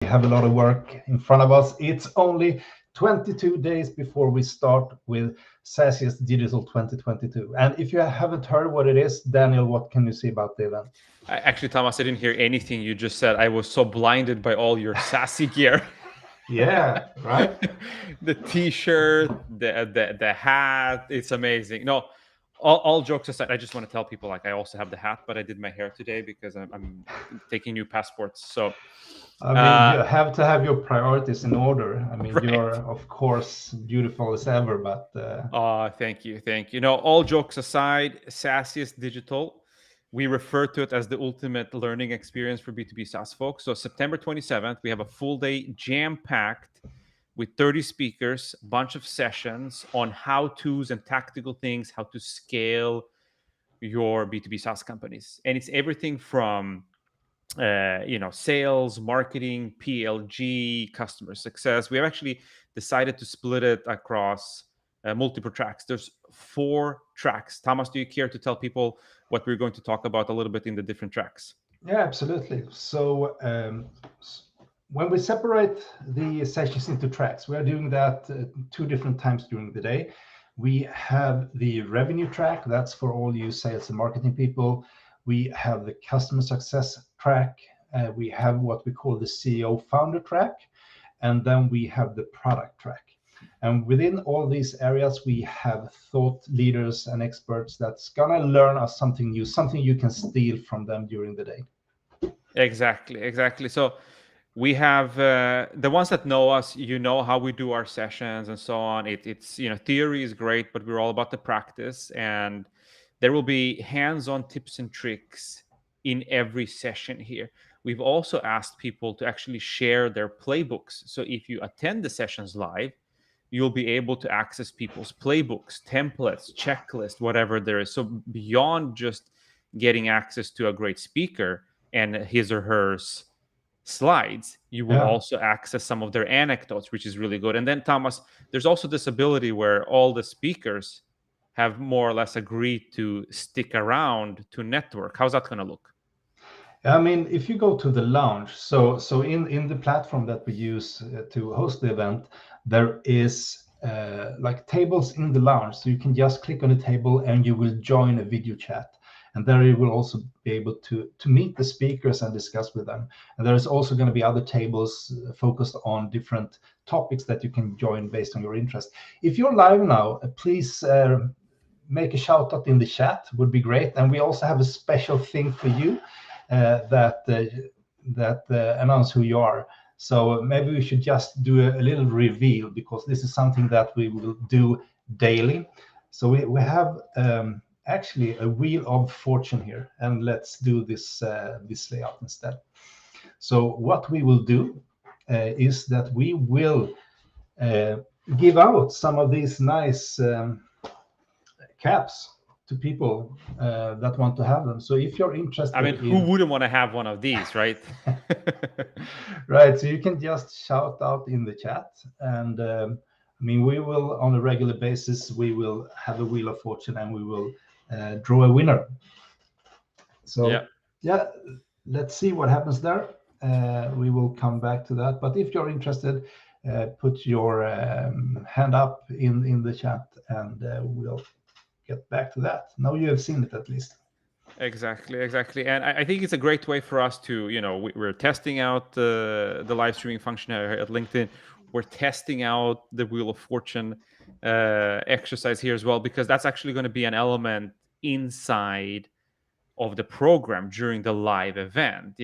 have a lot of work in front of us. It's only 22 days before we start with SaaSiest Digital 2022. And if you haven't heard what it is, Daniel, what can you say about the event? Actually, Thomas, I didn't hear anything you just said. I was so blinded by all your sassy gear. Yeah, right? The T-shirt, the hat. It's amazing. No, all jokes aside, I just want to tell people like I also have the hat, but I did my hair today because I'm taking new passports. So, I mean, you have to have your priorities in order. I mean, you're, right. of course, beautiful as ever, but Thank you, thank you. No, all jokes aside, SaaSiest Digital, we refer to it as the ultimate learning experience for B2B SaaS folks. So September 27th, we have a full day jam-packed with 30 speakers, a bunch of sessions on how-tos and tactical things, how to scale your B2B SaaS companies. And it's everything from sales, marketing, PLG, customer success. We have actually decided to split it across multiple tracks. There's 4 tracks. Thomas, do you care to tell people what we're going to talk about a little bit in the different tracks? yeah, absolutely. So when we separate the sessions into tracks, we are doing that 2 different times during the day. We have the revenue track, that's for all you sales and marketing people. We have the customer success track. We have what we call the CEO founder track. And then we have the product track. And within all these areas, we have thought leaders and experts that's gonna learn us something new, something you can steal from them during the day. Exactly. So we have the ones that know us, how we do our sessions and so on. It's theory is great, but we're all about the practice, and there will be hands-on tips and tricks in every session here. We've also asked people to actually share their playbooks. So if you attend the sessions live, you'll be able to access people's playbooks, templates, checklist, whatever there is. So beyond just getting access to a great speaker and his or hers slides, you will Yeah. also access some of their anecdotes, which is really good. And then, Thomas, there's also this ability where all the speakers have more or less agreed to stick around to network. How's that going to look? I mean, if you go to the lounge, so in the platform that we use to host the event, there is like tables in the lounge, so you can just click on a table and you will join a video chat, and there you will also be able to meet the speakers and discuss with them. And there is also going to be other tables focused on different topics that you can join based on your interest. If you're live now, please make a shout out in the chat, would be great. And we also have a special thing for you that announce who you are. So maybe we should just do a little reveal, because this is something that we will do daily. So we have actually a wheel of fortune here, and let's do this this layout instead. So what we will do is that we will give out some of these nice caps to people that want to have them. So if you're interested, I mean, who wouldn't want to have one of these, right? right, so you can just shout out in the chat, and I mean, we will on a regular basis, we will have a wheel of fortune, and we will draw a winner. So yeah, let's see what happens there. We will come back to that, but if you're interested, put your hand up in the chat, and we'll get back to that. Now you have seen it at least. Exactly. And I think it's a great way for us to, we're testing out the live streaming function at LinkedIn. We're testing out the Wheel of Fortune exercise here as well, because that's actually going to be an element inside of the program during the live event.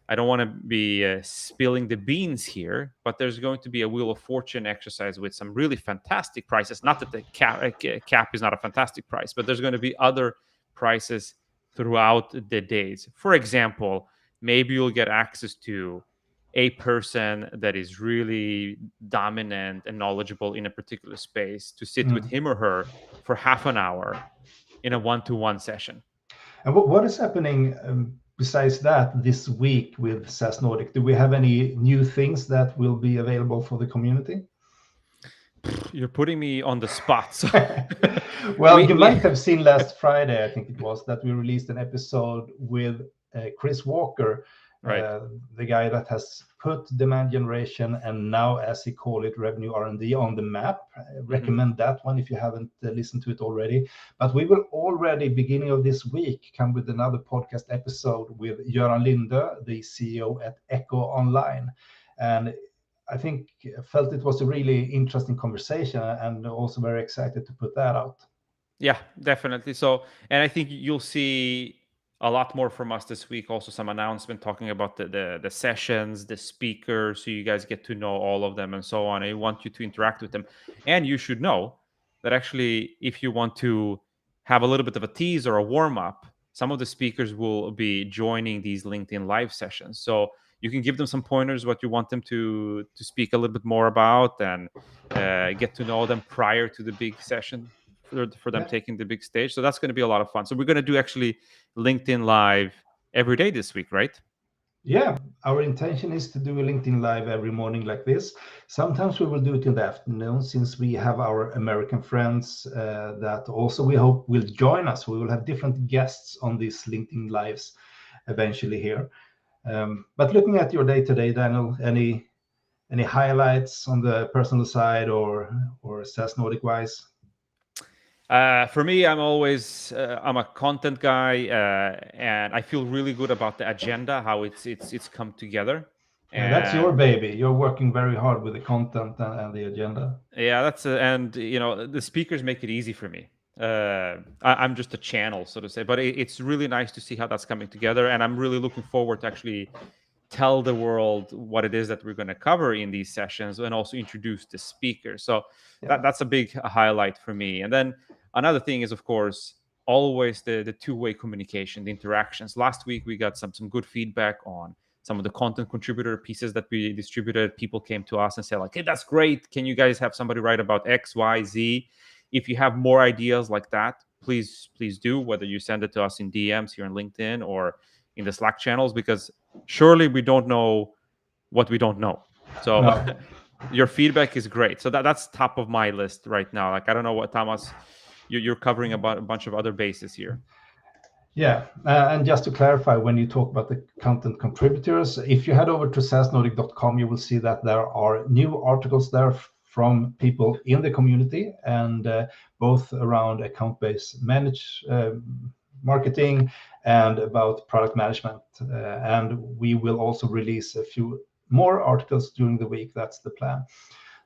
I don't want to be spilling the beans here, but there's going to be a Wheel of Fortune exercise with some really fantastic prices. Not that the cap is not a fantastic price, but there's going to be other prices throughout the days. For example, maybe you'll get access to a person that is really dominant and knowledgeable in a particular space to sit with him or her for half an hour in a one-to-one session. And what is happening besides that this week with SaaS Nordic? Do we have any new things that will be available for the community? You're putting me on the spot. So well, you might have seen last Friday, I think it was, that we released an episode with Chris Walker, Right. the guy that has put demand generation and now, as he call it, revenue R&D on the map. Recommend that one if you haven't listened to it already. But we will already, beginning of this week, come with another podcast episode with Göran Linde, the CEO at Echo Online. And I felt it was a really interesting conversation, and also very excited to put that out. Yeah, definitely. So, and I think you'll see a lot more from us this week. Also, some announcement talking about the sessions, the speakers, so you guys get to know all of them and so on. I want you to interact with them, and you should know that actually, if you want to have a little bit of a tease or a warm up, some of the speakers will be joining these LinkedIn live sessions. So you can give them some pointers what you want them to speak a little bit more about, and get to know them prior to the big session for them Yeah. taking the big stage. So that's going to be a lot of fun. So we're going to do actually LinkedIn Live every day this week, right? Yeah, our intention is to do a LinkedIn Live every morning like this. Sometimes we will do it in the afternoon, since we have our American friends that also we hope will join us. We will have different guests on these LinkedIn Lives eventually here. But looking at your day today, Daniel, any highlights on the personal side or SaaS Nordic wise? For me, I'm a content guy, and I feel really good about the agenda, how it's come together. Yeah, that's your And baby. You're working very hard with the content and the agenda. yeah, and the speakers make it easy for me. I'm just a channel, so to say, but it's really nice to see how that's coming together, and I'm really looking forward to actually tell the world what it is that we're going to cover in these sessions, and also introduce the speakers. So Yeah. that's a big highlight for me. And then another thing is, of course, always the two-way communication, the interactions. Last week we got some good feedback on some of the content contributor pieces that we distributed. People came to us and said like, hey, that's great, can you guys have somebody write about X, Y, Z? If you have more ideas like that, please do, whether you send it to us in DMs here on LinkedIn or in the Slack channels, because surely we don't know what we don't know. So No. your feedback is great. So that's top of my list right now. Like, I don't know what, Thomas, you're covering a bunch of other bases here. Yeah, and just to clarify, when you talk about the content contributors, if you head over to saasnordic.com, you will see that there are new articles there from people in the community, and both around account-based marketing and about product management. And we will also release a few more articles during the week. That's the plan.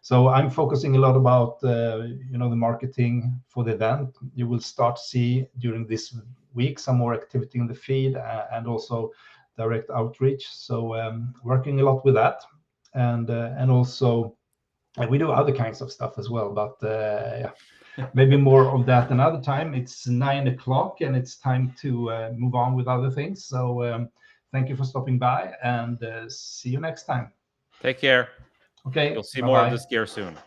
So I'm focusing a lot about the marketing for the event. You will start to see during this week some more activity in the feed, and also direct outreach. So working a lot with that, and also we do other kinds of stuff as well. But yeah, maybe more of that another time. It's 9 o'clock and it's time to move on with other things. So thank you for stopping by, and see you next time. Take care. Okay, You'll see more of bye-bye. this gear soon.